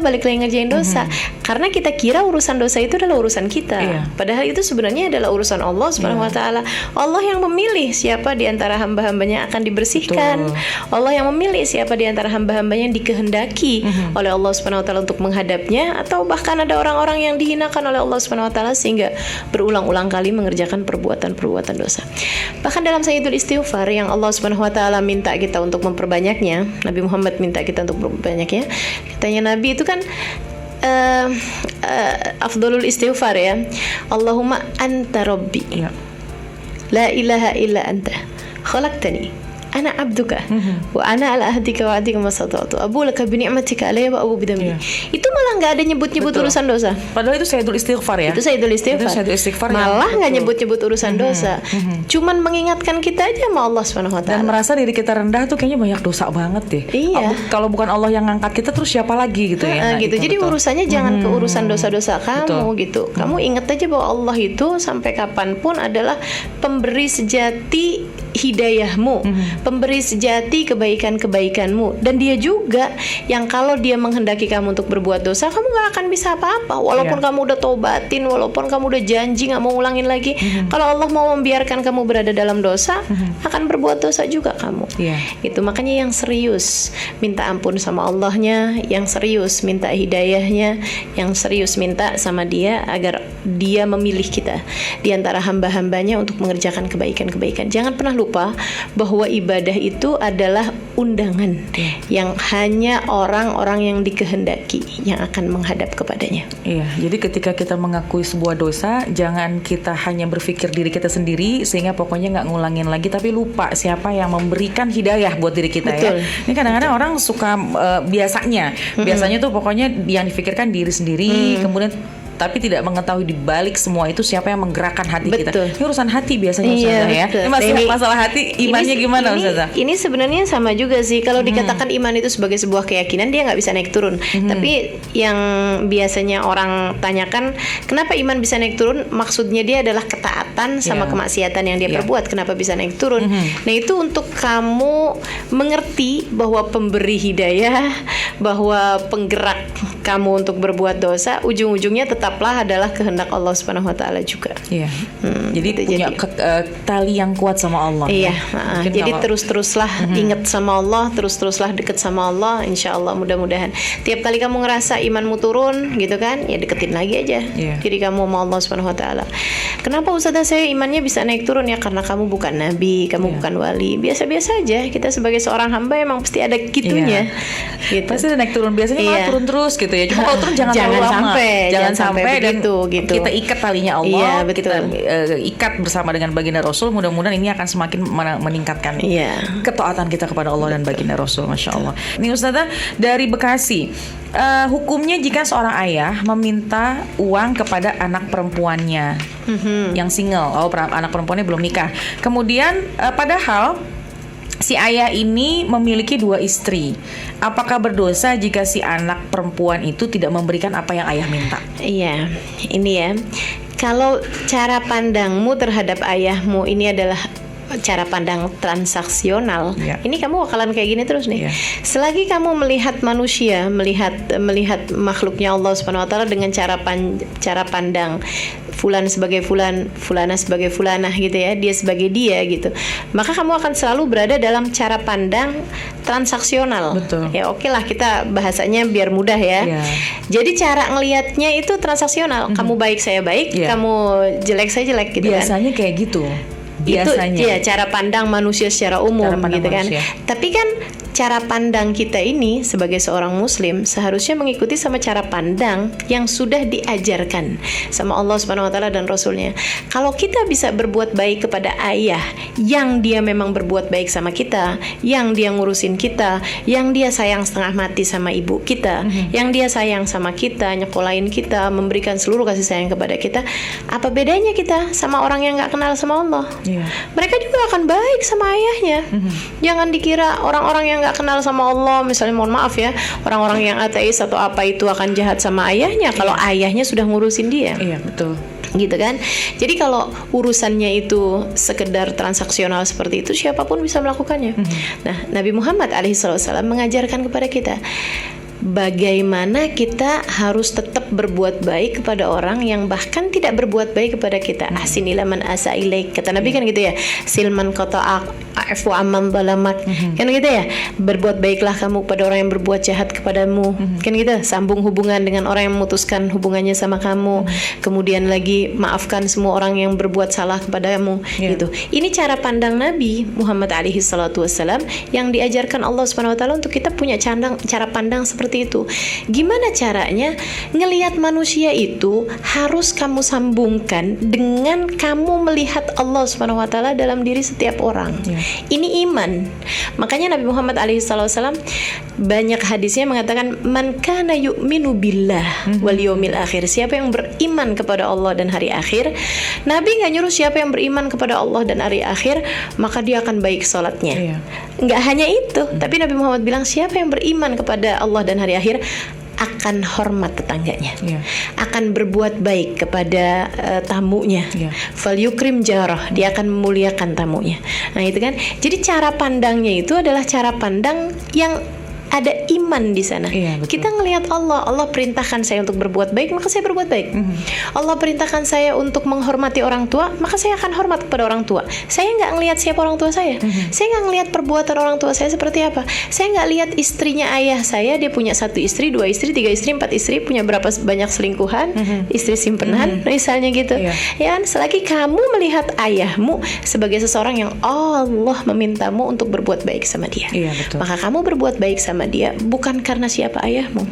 karena kita kira urusan dosa itu adalah urusan kita. Padahal itu sebenarnya adalah urusan Allah Subhanahu wa taala. Allah yang memilih siapa di antara hamba-hambanya akan dibersihkan. Allah yang memilih siapa di antara hamba-hambanya yang dikehendaki oleh Allah Subhanahu wa taala untuk menghadapnya, atau bahkan ada orang-orang yang dihinakan oleh Allah Subhanahu wa taala sehingga berulang-ulang kali mengerjakan perbuatan-perbuatan dosa. Bahkan dalam Sayyidul Istighfar yang Allah Subhanahu wa taala minta kita untuk memperbanyaknya, Nabi Muhammad minta kita untuk memperbanyaknya. Katanya Nabi itu kan afdhalul istighfar ya. Allahumma anta rabbi. La ilaha illa anta. Khalaqtani ana abduka wa ana ala ahdika wa ahdika mastata'tu abu laka bi ni'matika alayya wa abu bidambi. Itu malah enggak ada nyebut-nyebut urusan dosa. Padahal itu Sayyidul Istighfar ya. Itu Sayyidul Istighfar. Malah enggak nyebut-nyebut urusan dosa. Cuman mengingatkan kita aja sama Allah Subhanahu wa taala. Dan merasa diri kita rendah tuh kayaknya banyak dosa banget deh. Kalau bukan Allah yang ngangkat kita, terus siapa lagi gitu ya. Gitu. Jadi urusannya jangan ke urusan dosa-dosa kamu gitu. Kamu ingat aja bahwa Allah itu sampai kapanpun adalah pemberi sejati hidayahmu, pemberi sejati kebaikan-kebaikanmu, dan dia juga yang kalau dia menghendaki kamu untuk berbuat dosa, kamu gak akan bisa apa-apa walaupun kamu udah tobatin, walaupun kamu udah janji gak mau ulangin lagi. Kalau Allah mau membiarkan kamu berada dalam dosa, akan berbuat dosa juga kamu. Itu makanya yang serius minta ampun sama Allahnya, yang serius minta hidayahnya, yang serius minta sama dia agar dia memilih kita di antara hamba-hambanya untuk mengerjakan kebaikan-kebaikan. Jangan pernah lupa bahwa ibadah itu adalah undangan yang hanya orang-orang yang dikehendaki yang akan menghadap kepadanya. Jadi ketika kita mengakui sebuah dosa, jangan kita hanya berpikir diri kita sendiri sehingga pokoknya nggak ngulangin lagi, tapi lupa siapa yang memberikan hidayah buat diri kita. Ini kadang-kadang orang suka biasanya tuh pokoknya yang difikirkan diri sendiri, kemudian tapi tidak mengetahui di balik semua itu siapa yang menggerakkan hati kita. Ini urusan hati biasanya Ustazah ya. Ini masalah hati, imannya gimana Ustazah? Ini sebenarnya sama juga sih. Kalau dikatakan iman itu sebagai sebuah keyakinan, dia nggak bisa naik turun. Tapi yang biasanya orang tanyakan, kenapa iman bisa naik turun? Maksudnya dia adalah ketaatan sama kemaksiatan yang dia perbuat. Kenapa bisa naik turun? Nah itu untuk kamu mengerti bahwa pemberi hidayah, bahwa penggerak kamu untuk berbuat dosa, ujung-ujungnya tetaplah adalah kehendak Allah Subhanahu wa taala juga. Jadi gitu, punya tali yang kuat sama Allah. Jadi terus-teruslah ingat sama Allah, terus-teruslah dekat sama Allah, insya Allah mudah-mudahan. Tiap kali kamu ngerasa imanmu turun gitu kan, ya deketin lagi aja diri kamu sama Allah Subhanahu wa taala. Kenapa Ustazah saya imannya bisa naik turun? Ya karena kamu bukan nabi, kamu bukan wali. Biasa-biasa aja. Kita sebagai seorang hamba emang pasti ada gitunya. Gitu. Pasti ada naik turun. Biasanya malah turun terus gitu ya. Cuma kalau turun jangan terlalu lama. Jangan sampai begitu, gitu. Kita ikat talinya Allah, kita ikat bersama dengan baginda Rasul. Mudah-mudahan ini akan semakin meningkatkan ketaatan kita kepada Allah dan baginda Rasul. Masya Allah. Ini Ustazah dari Bekasi, hukumnya jika seorang ayah meminta uang kepada anak perempuannya yang single, anak perempuannya belum nikah, kemudian padahal si ayah ini memiliki 2 istri. Apakah berdosa jika si anak perempuan itu tidak memberikan apa yang ayah minta? Ini ya. Kalau cara pandangmu terhadap ayahmu ini adalah cara pandang transaksional, ini kamu bakalan kayak gini terus nih. Selagi kamu melihat manusia, melihat makhluknya Allah Subhanahu wa taala dengan cara pandang fulan sebagai fulan, fulana sebagai fulanah gitu ya, dia sebagai dia gitu, maka kamu akan selalu berada dalam cara pandang transaksional. Ya oke lah, kita bahasanya biar mudah ya. Jadi cara ngelihatnya itu transaksional. Kamu baik saya baik, kamu jelek saya jelek gitu. Biasanya kayak gitu. Biasanya. Itu cara pandang manusia secara umum gitu kan. Tapi kan cara pandang kita ini sebagai seorang muslim seharusnya mengikuti sama cara pandang yang sudah diajarkan sama Allah Subhanahu wa taala dan Rasulnya. Kalau kita bisa berbuat baik kepada ayah yang dia memang berbuat baik sama kita, yang dia ngurusin kita, yang dia sayang setengah mati sama ibu kita, yang dia sayang sama kita, nyekolahin kita, memberikan seluruh kasih sayang kepada kita, apa bedanya kita sama orang yang gak kenal sama Allah? Mereka juga akan baik sama ayahnya. Jangan dikira orang-orang yang gak kenal sama Allah, misalnya mohon maaf ya, orang-orang yang ateis atau apa itu akan jahat sama ayahnya kalau ayahnya sudah ngurusin dia. Betul. Gitu kan. Jadi kalau urusannya itu sekedar transaksional seperti itu, siapapun bisa melakukannya. Nah, Nabi Muhammad alaihissalam mengajarkan kepada kita bagaimana kita harus tetap berbuat baik kepada orang yang bahkan tidak berbuat baik kepada kita. Ahsin ila man asa ilaik, kata Nabi kan gitu ya. Silman qata'ak afu amman zalamak. Kan gitu ya. Berbuat baiklah kamu pada orang yang berbuat jahat kepadamu. Kan gitu. Sambung hubungan dengan orang yang memutuskan hubungannya sama kamu. Kemudian lagi maafkan semua orang yang berbuat salah kepadamu. Gitu. Ini cara pandang Nabi Muhammad alaihi salatu wassalam yang diajarkan Allah Subhanahu wa taala untuk kita punya cara pandang seperti itu. Gimana caranya? Ngelihat manusia itu harus kamu sambungkan dengan kamu melihat Allah Subhanahu wa taala dalam diri setiap orang. Ini iman. Makanya Nabi Muhammad alaihissalam banyak hadisnya mengatakan man kana yu'minu billah wal yaumil akhir. Siapa yang beriman kepada Allah dan hari akhir, Nabi enggak nyuruh siapa yang beriman kepada Allah dan hari akhir maka dia akan baik salatnya. Enggak hanya itu, tapi Nabi Muhammad bilang siapa yang beriman kepada Allah dan hari akhir akan hormat tetangganya, akan berbuat baik kepada tamunya. Falyukrim jarah, dia akan memuliakan tamunya. Nah itu kan, jadi cara pandangnya itu adalah cara pandang yang ada iman di sana. Kita ngelihat Allah perintahkan saya untuk berbuat baik, maka saya berbuat baik. Allah perintahkan saya untuk menghormati orang tua, maka saya akan hormat kepada orang tua. Saya nggak ngelihat siapa orang tua saya. Saya nggak ngelihat perbuatan orang tua saya seperti apa. Saya nggak lihat istrinya ayah saya, dia punya 1 istri, 2 istri, 3 istri, 4 istri, punya berapa banyak selingkuhan, istri simpenan, misalnya gitu. Ya kan, selagi kamu melihat ayahmu sebagai seseorang yang Allah memintamu untuk berbuat baik sama dia, maka kamu berbuat baik sama dia bukan karena siapa ayahmu,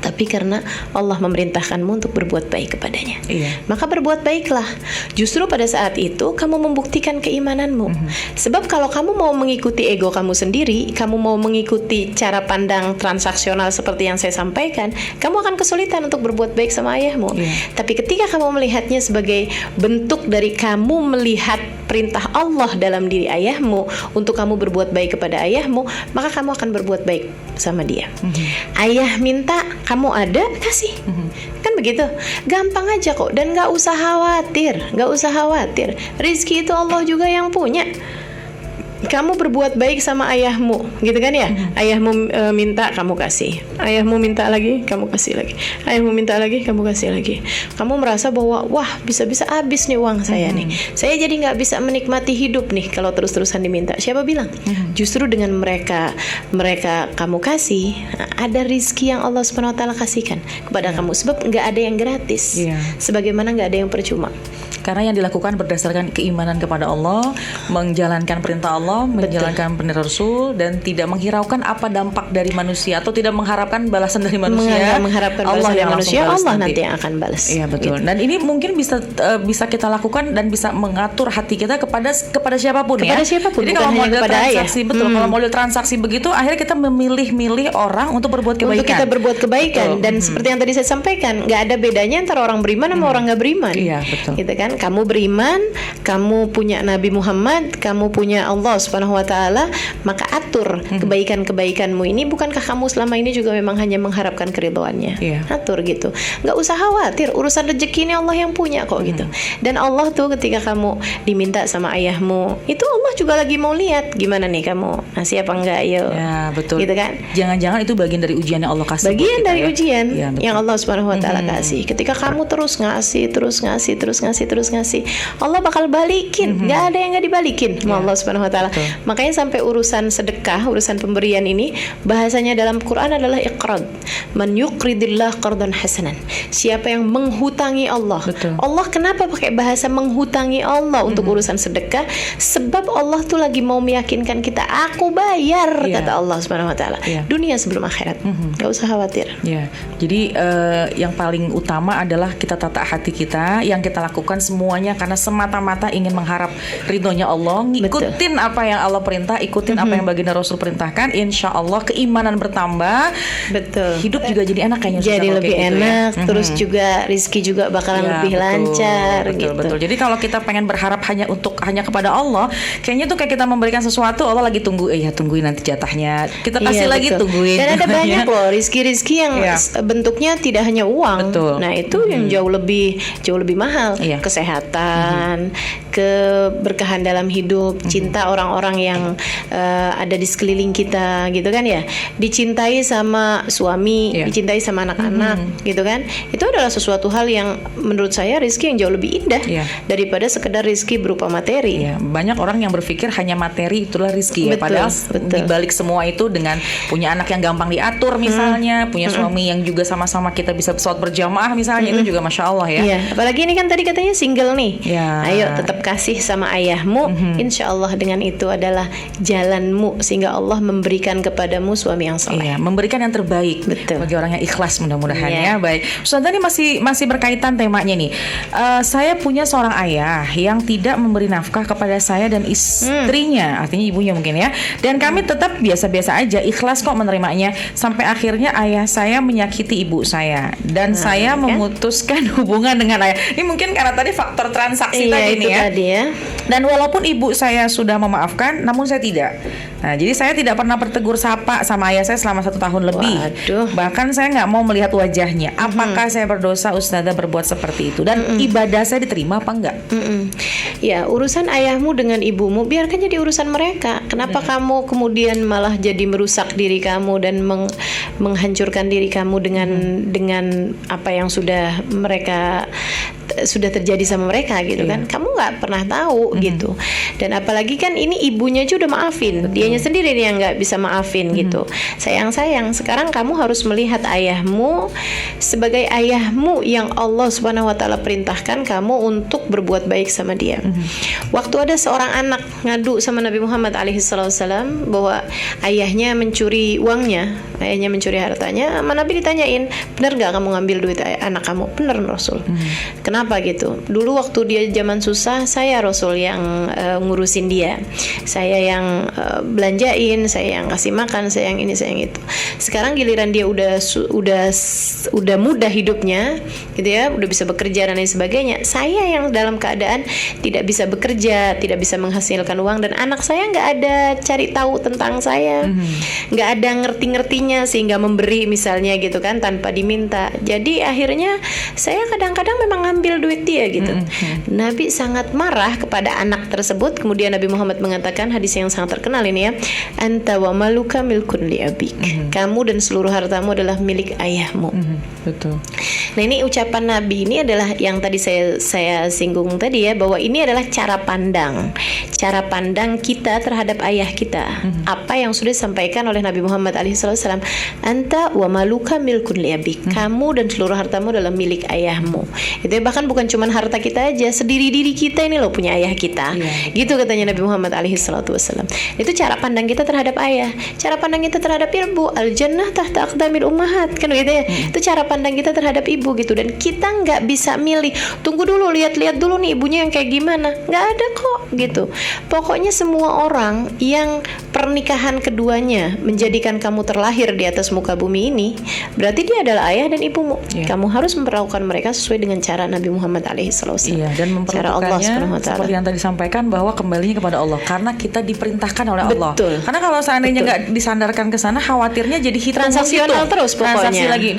tapi karena Allah memerintahkanmu untuk berbuat baik kepadanya. Maka berbuat baiklah. Justru pada saat itu kamu membuktikan keimananmu. Sebab kalau kamu mau mengikuti ego kamu sendiri, kamu mau mengikuti cara pandang transaksional seperti yang saya sampaikan, kamu akan kesulitan untuk berbuat baik sama ayahmu. Tapi ketika kamu melihatnya sebagai bentuk dari kamu melihat perintah Allah dalam diri ayahmu untuk kamu berbuat baik kepada ayahmu, maka kamu akan berbuat baik sama dia. Ayah minta, kamu ada, kasih. Kan begitu, gampang aja kok. Dan gak usah khawatir. Rizki itu Allah juga yang punya. Kamu berbuat baik sama ayahmu, gitu kan ya? Ayahmu minta, kamu kasih. Ayahmu minta lagi, kamu kasih lagi. Ayahmu minta lagi, kamu kasih lagi. Kamu merasa bahwa wah, bisa-bisa habis nih uang saya nih. Saya jadi nggak bisa menikmati hidup nih kalau terus-terusan diminta. Siapa bilang? Justru dengan mereka kamu kasih, ada rizki yang Allah SWT kasihkan kepada kamu. Sebab nggak ada yang gratis, sebagaimana nggak ada yang percuma. Karena yang dilakukan berdasarkan keimanan kepada Allah, menjalankan perintah Allah, menjalankan perintah Rasul, dan tidak menghiraukan apa dampak dari manusia atau tidak mengharapkan balasan dari manusia. Mengharapkan balasan dari manusia, Allah nanti yang akan balas. Iya betul. Gitu. Dan ini mungkin bisa kita lakukan dan bisa mengatur hati kita kepada siapapun ya. Kepada siapapun. Jadi kalau model transaksi kalau model transaksi begitu, akhirnya kita memilih orang untuk berbuat kebaikan. Untuk kita berbuat kebaikan. Dan seperti yang tadi saya sampaikan, nggak ada bedanya antara orang beriman sama orang nggak beriman. Iya betul. Gitu kan? Kamu beriman, kamu punya Nabi Muhammad, kamu punya Allah Subhanahu wa taala, maka atur kebaikan-kebaikanmu ini. Bukankah kamu selama ini juga memang hanya mengharapkan keridhoannya? Atur gitu. Nggak usah khawatir, urusan rezeki ini Allah yang punya kok gitu. Dan Allah tuh ketika kamu diminta sama ayahmu, itu Allah juga lagi mau lihat gimana nih kamu ngasih apa enggak, yuk. Ya, betul. Gitu kan? Jangan-jangan itu bagian dari ujian yang Allah kasih. Bagian dari ujian yang Allah Subhanahu wa taala kasih. Ketika kamu terus ngasih, Allah bakal balikin. Gak ada yang gak dibalikin sama Allah Subhanahu wa taala. Makanya sampai urusan sedekah, urusan pemberian ini, bahasanya dalam Quran adalah iqrad. Man yuqridillah qardan hasanan. Siapa yang menghutangi Allah. Allah kenapa pakai bahasa menghutangi Allah untuk urusan sedekah? Sebab Allah tuh lagi mau meyakinkan kita, aku bayar, kata Allah Subhanahu wa taala. Dunia sebelum akhirat. Gak usah khawatir. Jadi yang paling utama adalah kita tata hati kita, yang kita lakukan semuanya karena semata-mata ingin mengharap ridhonya Allah, ngikutin apa yang Allah perintah, ikutin apa yang baginda Rasul perintahkan, insya Allah keimanan bertambah, hidup juga jadi enak kayaknya, jadi lebih enak, terus juga rizki juga bakalan lebih lancar. Betul. Jadi kalau kita pengen berharap hanya kepada Allah, kayaknya tuh kayak kita memberikan sesuatu, Allah lagi tungguin nanti jatahnya, kita kasih lagi, tungguin. Dan ada banyak loh rizki yang bentuknya tidak hanya uang. Nah itu yang jauh lebih mahal. Kesehatan, keberkahan dalam hidup, cinta orang-orang yang ada di sekeliling kita, gitu kan ya. Dicintai sama suami, dicintai sama anak-anak, gitu kan. Itu adalah sesuatu hal yang menurut saya rizki yang jauh lebih indah daripada sekedar rizki berupa materi. Banyak orang yang berpikir hanya materi itulah rizki, padahal dibalik semua itu dengan punya anak yang gampang diatur misalnya, punya suami yang juga sama-sama kita bisa sholat berjamaah misalnya, itu juga masya Allah ya. Apalagi ini kan tadi katanya single nih. Ayo tetap kasih sama ayahmu. Insya Allah dengan itu adalah jalanmu sehingga Allah memberikan kepadamu suami yang soleh. Memberikan yang terbaik bagi orang yang ikhlas, mudah-mudahan ya. Baik, Ustaz, ini masih berkaitan temanya nih. Saya punya seorang ayah yang tidak memberi nafkah kepada saya dan istrinya, artinya ibunya mungkin ya. Dan kami tetap biasa-biasa aja, ikhlas kok menerimanya. Sampai akhirnya ayah saya menyakiti ibu saya dan saya memutuskan hubungan dengan ayah. Ini mungkin karena tadi faktor transaksi tadi nih ya. Dan walaupun ibu saya sudah memaafkan, namun saya tidak. Nah, jadi saya tidak pernah bertegur sapa sama ayah saya selama 1 tahun lebih. Waduh. Bahkan saya nggak mau melihat wajahnya. Apakah saya berdosa Ustazah berbuat seperti itu? Dan ibadah saya diterima apa enggak? Ya, urusan ayahmu dengan ibumu biarkan jadi urusan mereka. Kenapa kamu kemudian malah jadi merusak diri kamu dan menghancurkan diri kamu dengan apa yang sudah terjadi sama mereka gitu kan? Kamu nggak pernah tahu gitu. Dan apalagi kan ini ibunya aja udah maafin, dianya sendiri nih yang nggak bisa maafin gitu. Sayang, sekarang kamu harus melihat ayahmu sebagai ayahmu yang Allah Subhanahu Wa Taala perintahkan kamu untuk berbuat baik sama dia. Waktu ada seorang anak ngadu sama Nabi Muhammad alaihissalam bahwa ayahnya mencuri uangnya, ayahnya mencuri hartanya, sama Nabi ditanyain, benar nggak kamu ngambil duit anak kamu? Benar Rasul. Kenapa gitu? Dulu waktu dia zaman susah, saya Rasul yang ngurusin dia, saya yang belanjain, saya yang kasih makan, saya yang ini, saya yang itu. Sekarang giliran dia udah mudah hidupnya, gitu ya, udah bisa bekerja dan lain sebagainya. Saya yang dalam keadaan tidak bisa bekerja, tidak bisa menghasilkan uang, dan anak saya nggak ada cari tahu tentang saya, nggak ada ngerti-ngertinya sehingga memberi misalnya gitu kan tanpa diminta. Jadi akhirnya saya kadang-kadang memang ngambil duit dia gitu. Nabi sangat marah kepada anak tersebut. Kemudian Nabi Muhammad mengatakan hadis yang sangat terkenal ini ya, anta wa maluka milkun li abik. Kamu dan seluruh hartamu adalah milik ayahmu. Betul. Nah, ini ucapan Nabi ini adalah yang tadi saya singgung tadi ya, bahwa ini adalah cara pandang kita terhadap ayah kita. Apa yang sudah disampaikan oleh Nabi Muhammad alaihissalam, anta wa maluka milkun li abik. Kamu dan seluruh hartamu adalah milik ayahmu. Itu ya, bahkan bukan cuma harta kita aja, sediri diri kita ini loh punya ayah kita. Gitu katanya Nabi Muhammad alaihissalam. Itu cara pandang kita terhadap ayah. Cara pandang kita terhadap ibu, al jannah tahta aqdamil ummahat, kan gitu ya. Itu cara pandang kita terhadap ibu gitu. Dan kita nggak bisa milih, tunggu dulu, lihat dulu nih ibunya yang kayak gimana. Nggak ada kok gitu. Pokoknya semua orang yang pernikahan keduanya menjadikan kamu terlahir di atas muka bumi ini, berarti dia adalah ayah dan ibumu. Kamu harus memperlakukan mereka sesuai dengan cara Nabi Muhammad alaihissalam. Dan memperlakukannya seperti yang tadi disampaikan, bahwa kembalinya kepada Allah, karena kita diperintahkan oleh Allah. Betul. Karena kalau seandainya nggak disandarkan ke sana, khawatirnya jadi transaksional terus pokoknya. Transaksi lagi,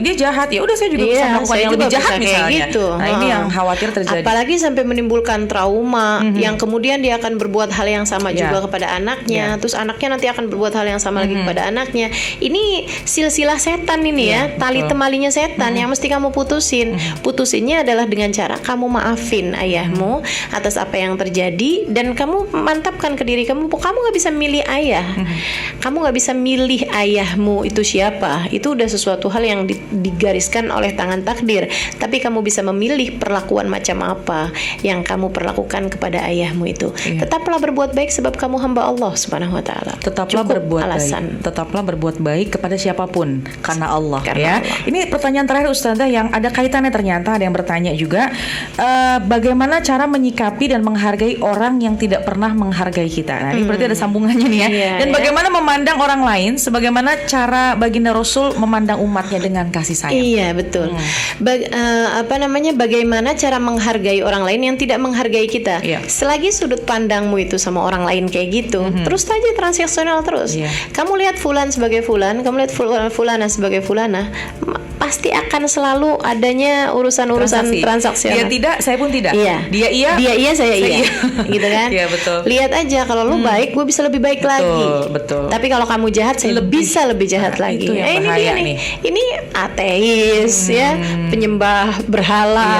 dia jahat, ya udah saya juga bisa melakukan yang lebih jahat misalnya. Gitu. Nah, ini yang khawatir terjadi. Apalagi sampai menimbulkan trauma, yang kemudian dia akan berbuat hal yang sama juga kepada anaknya. Terus anaknya nanti akan berbuat hal yang sama lagi kepada anaknya. Ini silsilah setan ini ya, tali temalinya setan yang mesti kamu putusin. Putusinnya adalah dengan cara kamu maafin ayahmu atas apa yang terjadi, dan kamu mantapkan ke diri kamu nggak bisa milih ayah. Kamu nggak bisa milih ayahmu itu siapa. Itu udah sesuatu hal yang digariskan oleh tangan takdir. Tapi kamu bisa memilih perlakuan macam apa yang kamu perlakukan kepada ayahmu itu. Tetaplah berbuat baik sebab kamu hamba Allah Subhanahu Wa Taala. Tetaplah berbuat baik kepada siapapun karena Allah. Allah. Ini pertanyaan terakhir Ustazah yang ada kaitannya, ternyata ada yang bertanya juga, bagaimana cara menyikapi dan menghargai orang yang tidak pernah menghargai kita. Nah, ini berarti ada sambungannya nih ya. Dan bagaimana memandang orang lain, sebagaimana cara baginda Rasul memandang umatnya dengan kasih sayang. Iya, betul. Bagaimana cara menghargai orang lain yang tidak menghargai kita. Selagi sudut pandangmu itu sama orang lain kayak gitu, terus saja transaksional terus. Kamu lihat fulan sebagai fulan, kamu lihat fulana sebagai fulana, pasti akan selalu adanya urusan-urusan transaksional. Dia tidak, saya pun tidak. Dia iya, saya iya. Gitu kan? Iya, betul. Lihat aja, kalau lu baik, gue bisa lebih baik lagi. Betul. Tapi kalau kamu jahat, saya bisa lebih jahat lagi. Itu yang bahaya nih. Ini ateis ya, penyembah berhala,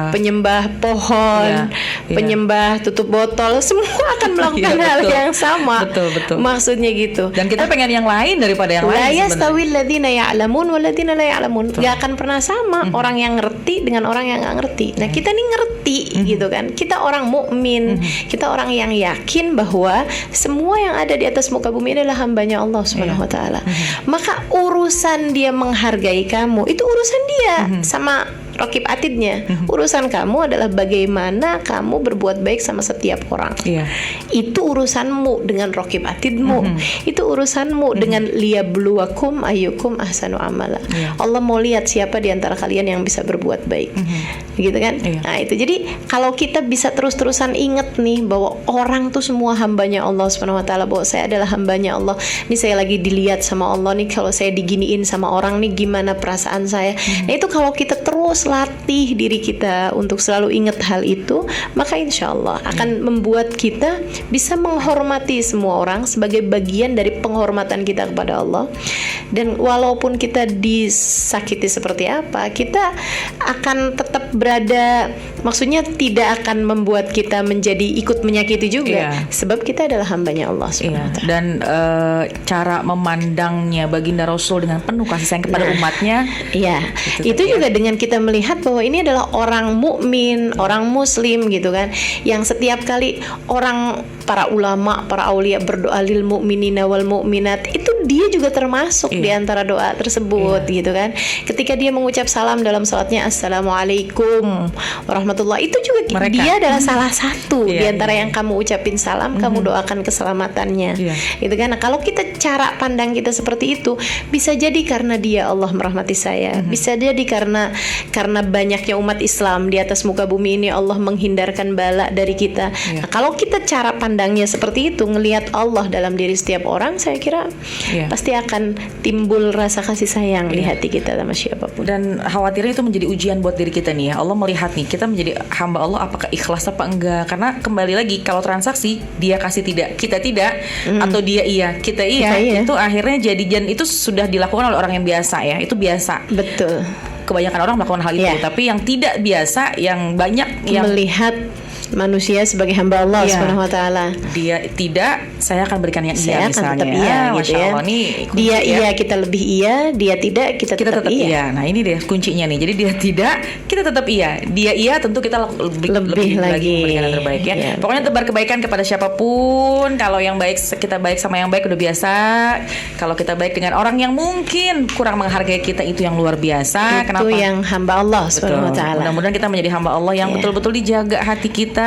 penyembah pohon, penyembah tutup botol, semua akan melakukan hal yang sama. Betul. Maksudnya gitu. Dan kita pengen yang lain daripada yang lain. La yastawil ladzina ya'lamun wal ladzina la ya'lamun. Gak akan pernah sama orang yang ngerti dengan orang yang gak ngerti. Nah, kita nih ngerti gitu kan. Kita orang mukmin, kita orang yang yakin bahwa semua yang ada di atas muka bumi adalah hambanya Allah Subhanahu Wa Taala. Maka urusan dia menghargai kamu itu urusan dia sama raqib atidnya. Urusan kamu adalah bagaimana kamu berbuat baik sama setiap orang. Itu urusanmu dengan raqib atidmu. Itu urusanmu dengan liyabluwakum ayyukum ahsanu amala. Allah mau lihat siapa di antara kalian yang bisa berbuat baik. Gitu kan? Nah, itu. Jadi kalau kita bisa terus-terusan ingat nih bahwa orang tuh semua hambanya Allah Subhanahu wa taala, bahwa saya adalah hambanya Allah. Nih saya lagi dilihat sama Allah nih, kalau saya diginiin sama orang nih gimana perasaan saya. Nah, itu kalau kita terus latih diri kita untuk selalu ingat hal itu, maka insya Allah akan membuat kita bisa menghormati semua orang sebagai bagian dari penghormatan kita kepada Allah. Dan walaupun kita disakiti seperti apa, kita akan tetap berada, maksudnya tidak akan membuat kita menjadi ikut menyakiti juga, sebab kita adalah hambanya Allah Subhanahu wa taala. Dan cara memandangnya baginda Rasul dengan penuh kasih sayang kepada umatnya, itu juga dengan kita melihat bahwa ini adalah orang mukmin, orang muslim gitu kan, yang setiap kali orang, para ulama, para aulia berdoa lil mu'minina wal mu'minat, itu dia juga termasuk di antara doa tersebut gitu kan. Ketika dia mengucap salam dalam salatnya, assalamualaikum warahmatullahi, itu juga dia adalah salah satu di antara yang kamu ucapin salam, kamu doakan keselamatannya gitu kan. Nah, kalau kita cara pandang kita seperti itu, bisa jadi karena dia Allah merahmati saya, bisa jadi karena banyaknya umat Islam di atas muka bumi ini, Allah menghindarkan bala dari kita. Nah, kalau kita cara pandangnya seperti itu, ngelihat Allah dalam diri setiap orang, saya kira pasti akan timbul rasa kasih sayang di hati kita sama siapapun. Dan khawatirnya itu menjadi ujian buat diri kita nih ya. Allah melihat nih kita menjadi hamba Allah, apakah ikhlas apa enggak. Karena kembali lagi, kalau transaksi dia kasih tidak, kita tidak, atau dia iya, kita iya, itu akhirnya jadi itu sudah dilakukan oleh orang yang biasa ya. Itu biasa. Betul. Kebanyakan orang melakukan hal itu, tapi yang tidak biasa, yang banyak yang melihat manusia sebagai hamba Allah Subhanahu wa taala. Dia tidak, saya akan berikan yang iya, misalnya. Tetap iya, gitu ya. Allah, nih, dia iya, kita lebih iya, dia tidak, kita tetap iya. Nah, ini deh kuncinya nih. Jadi dia tidak, kita tetap iya. Dia iya, tentu kita lebih lagi memberikan yang terbaik ya. Pokoknya tebar kebaikan kepada siapapun. Kalau yang baik, kita baik sama yang baik udah biasa. Kalau kita baik dengan orang yang mungkin kurang menghargai kita, itu yang luar biasa. Itu yang hamba Allah Subhanahu wa taala. Mudah-mudahan kita menjadi hamba Allah yang betul-betul dijaga hati kita.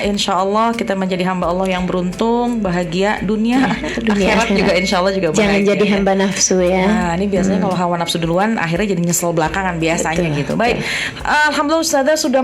Insya Allah kita menjadi hamba Allah yang beruntung, bahagia dunia, akhirat juga insya Allah juga bahagia. Jangan jadi hamba nafsu ya. Nah, ini biasanya kalau hawa nafsu duluan, akhirnya jadi nyesel belakangan biasanya gitu. Baik, alhamdulillah Ustazah sudah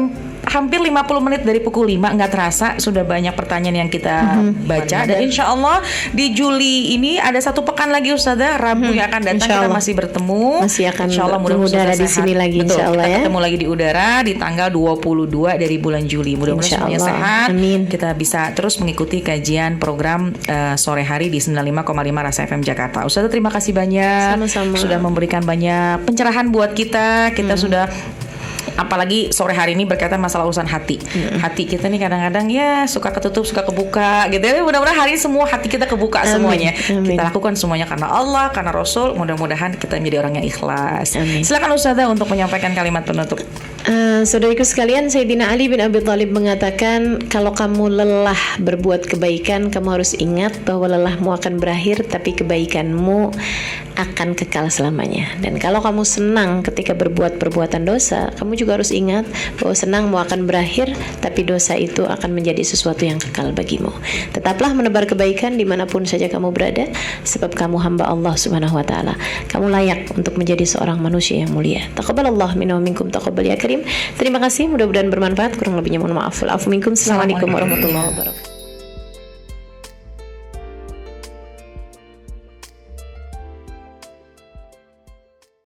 hampir 50 menit dari pukul 5, nggak terasa sudah banyak pertanyaan yang kita baca. Dan insya Allah di Juli ini ada 1 pekan lagi Ustazah, Rabu yang akan datang kita masih bertemu. Masih akan insya Allah mudah-mudahan di sini lagi. Betul, insya Allah kita ketemu lagi di udara di tanggal 22 dari bulan Juli. Mudah-mudahan semuanya sehat. Amin. Kita bisa terus mengikuti kajian program sore hari di 95,5 Rasa FM Jakarta. Ustazah terima kasih banyak. Sama-sama. Sudah memberikan banyak pencerahan buat kita. Kita sudah, apalagi sore hari ini berkaitan masalah urusan hati. Hati kita nih kadang-kadang ya suka ketutup, suka kebuka gitu ya. Mudah-mudahan hari ini semua hati kita kebuka semuanya. Kita lakukan semuanya karena Allah, karena Rasul. Mudah-mudahan kita menjadi orang yang ikhlas. Silakan Ustazah untuk menyampaikan kalimat penutup. Saudariku sekalian, Sayyidina Ali bin Abi Thalib mengatakan, kalau kamu lelah berbuat kebaikan, kamu harus ingat bahwa lelahmu akan berakhir, tapi kebaikanmu akan kekal selamanya. Dan kalau kamu senang ketika berbuat perbuatan dosa, kamu juga harus ingat bahwa senangmu akan berakhir, tapi dosa itu akan menjadi sesuatu yang kekal bagimu. Tetaplah menebar kebaikan dimanapun saja kamu berada, sebab kamu hamba Allah Subhanahu wa taala. Kamu layak untuk menjadi seorang manusia yang mulia. Taqabbalallah minna wa minkum taqabbal ya karim. Terima kasih, mudah-mudahan bermanfaat. Kurang lebihnya mohon maaf. Assalamualaikum warahmatullahi wabarakatuh.